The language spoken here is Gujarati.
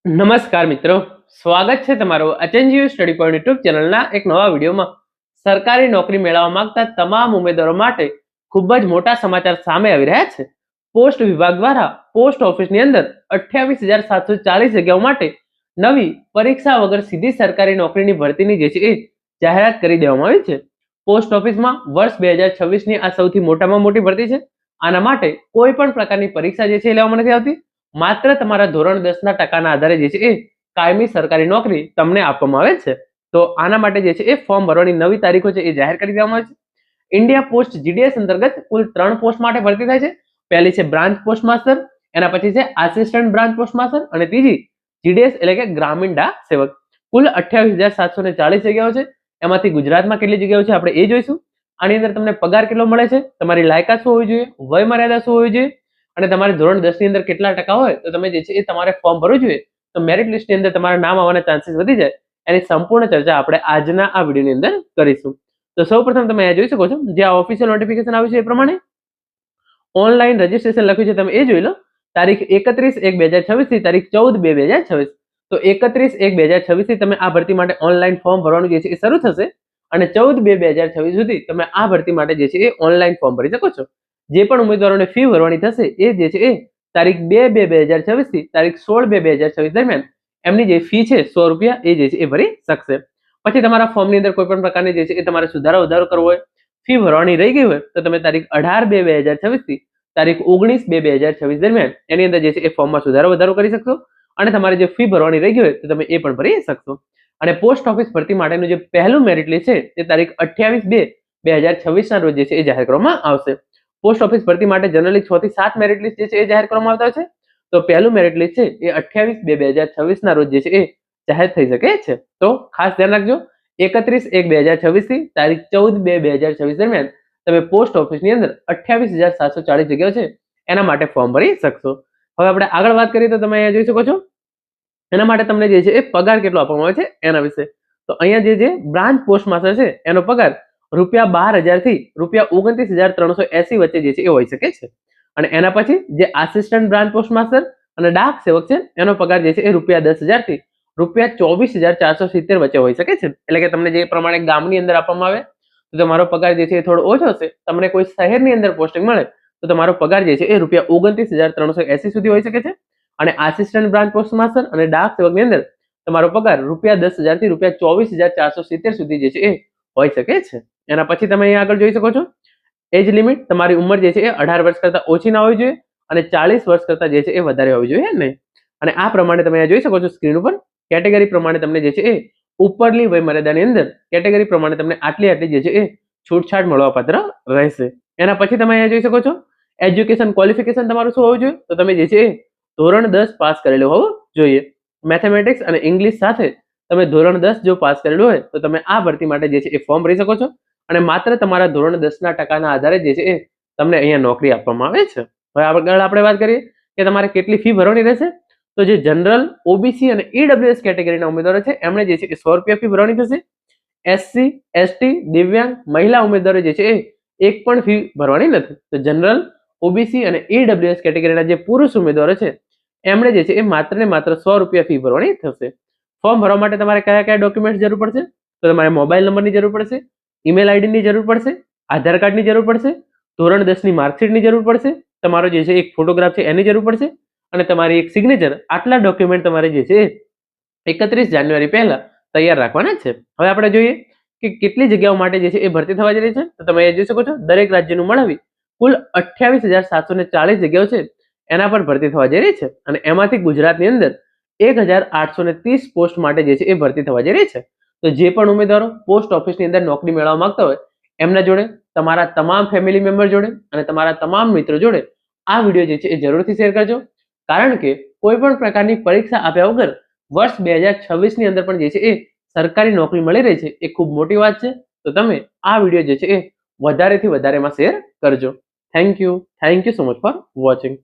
નમસ્કાર મિત્રો, સ્વાગત છે તમારું અચેન્જીયુ સ્ટડી પોઈન્ટ યુટ્યુબ ચેનલના એક નવા વિડીયોમાં. સરકારી નોકરી મેળવવા માંગતા તમામ ઉમેદવારો માટે ખૂબ જ મોટા સમાચાર સામે આવી રહ્યા છે. પોસ્ટ વિભાગ દ્વારા પોસ્ટ ઓફિસની અંદર 28,740 જગ્યાઓ માટે નવી પરીક્ષા વગર સીધી સરકારી નોકરીની ભરતીની જે છે એ જાહેરાત કરી દેવામાં આવી છે. પોસ્ટ ઓફિસમાં વર્ષ 2026ની આ સૌથી મોટામાં મોટી ભરતી છે. આના માટે કોઈ પણ પ્રકારની પરીક્ષા જે છે એ લેવામાં નથી આવતી. માત્ર તમારા ધોરણ 10ના ટકાના આધારે જે છે એ કાયમી સરકારી નોકરી તમને આપવામાં આવે છે. તો આના માટે જે છે એ ફોર્મ ભરવાની નવી તારીખો છે એ જાહેર કરી દેવામાં આવે છે. ઇન્ડિયા પોસ્ટ જીડીએસ અંતર્ગત કુલ 3 પોસ્ટ માટે ભરતી થાય છે. પહેલી છે બ્રાન્ચ પોસ્ટ માસ્ટર, એના પછી છે આસિસ્ટન્ટ બ્રાન્ચ પોસ્ટ માસ્ટર અને ત્રીજી જીડીએસ એટલે કે ગ્રામીણ ડાક સેવક. કુલ 28,740 જગ્યાઓ છે. એમાંથી ગુજરાતમાં કેટલી જગ્યાઓ છે આપણે એ જોઈશું. આની અંદર તમને પગાર કેટલો મળે છે, તમારી લાયકાત શું હોવી જોઈએ, વય મર્યાદા શું હોવી જોઈએ અને તમારે ધોરણ 10 ની અંદર કેટલા ટકા હોય તો તમે જે છે એ તમારે ફોર્મ ભરવું જોઈએ તો મેરિટ લિસ્ટની અંદર તમારા નામ આવવાના ચાન્સીસ વધી જાય. એની સંપૂર્ણ ચર્ચા આપણે આજના આ વિડીયોની અંદર કરીશું. તો સૌપ્રથમ તમે અહીંયા જોઈ શકો છો જે આ ઓફિશિયલ નોટિફિકેશન આવ્યું છે એ પ્રમાણે ઓનલાઈન રજીસ્ટ્રેશન લખ્યું છે, તમે એ જોઈ લો. તારીખ 31/1/2026 થી તારીખ 14/2/2026. તો 31/1/2026 થી તમે આ ભરતી માટે ઓનલાઈન ફોર્મ ભરવાનું જે છે એ શરૂ થશે અને 14/2/2026 સુધી તમે આ ભરતી માટે જે છે એ ઓનલાઈન ફોર્મ ભરી શકો છો. જે પણ ઉમેદવારોને ફી ભરવાની થશે એ જે છે એ તારીખ 2/2/2026 થી તારીખ 16/2/2026 દરમિયાન એમની જે ફી છે ₹100 એ જે છે એ ભરી શકશે. પછી તમારા ફોર્મની અંદર કોઈ પણ પ્રકારની જે છે એ તમારે સુધારો વધારો કરવો હોય, ફી ભરવાની રહી ગઈ હોય તો તમે તારીખ 18/2/2026 થી તારીખ 19/2/2026 દરમિયાન એની અંદર જે છે એ ફોર્મમાં સુધારો વધારો કરી શકશો અને તમારે જે ફી ભરવાની રહી ગઈ હોય તો તમે એ પણ ભરી શકશો. અને પોસ્ટ ઓફિસ ભરતી માટેનું જે પહેલું મેરિટ લિસ્ટ છે તે તારીખ 28/2/2026 ના રોજ જે છે એ જાહેર કરવામાં આવશે. પોસ્ટ ઓફિસ ભરતી માટે જનરલી 6 થી 7 મેરિટ લિસ્ટ જે છે એ જાહેર કરવામાં આવતા છે. તો પહેલું મેરિટ લિસ્ટ છે એ 28/2/2026 ના રોજ જે છે એ જાહેર થઈ શકે છે. તો ખાસ ધ્યાન રાખજો, 31/1/2026 થી તારીખ 14/2/2026 દરમિયાન તમે પોસ્ટ ઓફિસની અંદર 28,740 જગ્યાઓ છે એના માટે ફોર્મ ભરી શકશો. હવે આપણે આગળ વાત કરીએ તો તમે અહીંયા જોઈ શકો છો એના માટે તમને જે છે એ પગાર કેટલો આપવામાં આવે છે એના વિશે. તો અહીંયા જે બ્રાન્ચ પોસ્ટ માસ્ટર છે એનો પગાર ₹12,000 થી ₹29,380 વચ્ચે જે છે એ હોઈ શકે છે. અને એના પછી જે આસિસ્ટન્ટ બ્રાન્ચ પોસ્ટ માસ્ટર અને ડાક સેવક છે એનો પગાર જે છે એ ₹10,000 થી ₹24,470 વચ્ચે હોઈ શકે છે. એટલે કે તમને જે પ્રમાણે ગામની અંદર આપવામાં આવે તો તમારો પગાર જે છે એ થોડો ઓછો હશે. તમને કોઈ શહેરની અંદર પોસ્ટિંગ મળે તો તમારો પગાર જે છે એ ₹29,380 સુધી હોઈ શકે છે. અને આસિસ્ટન્ટ બ્રાન્ચ પોસ્ટ માસ્ટર અને ડાક સેવકની અંદર તમારો પગાર ₹10,000 થી ₹24,470 સુધી જે છે એ હોઈ શકે છે. એના પછી તમે અહીંયા આગળ જોઈ શકો છો એજ લિમિટ, તમારી ઉંમર જે છે એ 18 વર્ષ કરતા ઓછી ના હોવી જોઈએ અને 40 વર્ષ કરતા જે છે એ વધારે હોવી જોઈએ નહીં. અને આ પ્રમાણે તમે અહીંયા જોઈ શકો છો સ્ક્રીન ઉપર કેટેગરી પ્રમાણે તમને જે છે એ ઉપરની વય મર્યાદાની અંદર કેટેગરી પ્રમાણે તમને આટલી જે છે એ છૂટછાટ મળવાપાત્ર રહેશે. એના પછી તમે અહીંયા જોઈ શકો છો એજ્યુકેશન ક્વોલિફિકેશન તમારું શું હોવું જોઈએ તો તમે જે છે એ ધોરણ 10 પાસ કરેલું હોવું જોઈએ. મેથેમેટિક્સ અને ઇંગ્લિશ સાથે તમે ધોરણ 10 જો પાસ કરેલું હોય તો તમે આ ભરતી માટે જે છે એ ફોર્મ ભરી શકો છો અને માત્ર તમારા ધોરણ 10ના ટકાના આધારે જે છે એ તમને અહીંયા નોકરી આપવામાં આવે છે. હવે આગળ આપણે વાત કરીએ કે તમારે કેટલી ફી ભરવાની રહેશે. તો જે જનરલ, ઓબીસી અને ઈડબ્લ્યુએસ કેટેગરીના ઉમેદવારો છે એમણે જે છે એ ₹100 ફી ભરવાની થશે. એસસી, એસટી, દિવ્યાંગ, મહિલા ઉમેદવારો જે છે એ એક પણ ફી ભરવાની નથી. તો જનરલ, ઓબીસી અને ઈડબ્લ્યુએસ કેટેગરીના જે પુરુષ ઉમેદવારો છે એમણે જે છે એ માત્ર ને માત્ર ₹100 ફી ભરવાની થશે. ફોર્મ ભરવા માટે તમારે કયા કયા ડોક્યુમેન્ટ્સ જરૂર પડશે તો તમારે મોબાઈલ નંબરની જરૂર પડશે, ઈમેલ આઈડીની જરૂર પડશે, આધાર કાર્ડની જરૂર પડશે, ધોરણ 10ની માર્કશીટની જરૂર પડશે, તમારો જે છે એક ફોટોગ્રાફ છે એની જરૂર પડશે અને તમારી એક સિગ્નેચર. આટલા ડોક્યુમેન્ટ તમારે જે છે 31 જાન્યુઆરી પહેલા તૈયાર રાખવાના છે. હવે આપણે જોઈએ કે કેટલી જગ્યાઓ માટે જે છે એ ભરતી થવા જઈ રહી છે. તો તમે જોઈ શકો છો દરેક રાજ્યનું મળાવી કુલ 28,740 જગ્યાઓ છે એના પર ભરતી થવા જઈ રહી છે અને એમાંથી ગુજરાતની અંદર 1,830 પોસ્ટ માટે જે છે એ ભરતી થવા જઈ રહી છે. તો જે પણ ઉમેદવારો પોસ્ટ ઓફિસની અંદર નોકરી મેળવવા માંગતા હોય એમના જોડે, તમારા તમામ ફેમિલી મેમ્બર જોડે અને તમારા તમામ મિત્રો જોડે આ વિડીયો જે છે એ જરૂરથી શેર કરજો. કારણ કે કોઈ પણ પ્રકારની પરીક્ષા આપ્યા વગર વર્ષ 2026 ની અંદર પણ જે છે એ સરકારી નોકરી મળી રહી છે એ ખૂબ મોટી વાત છે. તો તમે આ વિડીયો જે છે એ વધારેથી વધારેમાં શેર કરજો. Thank you so much for watching.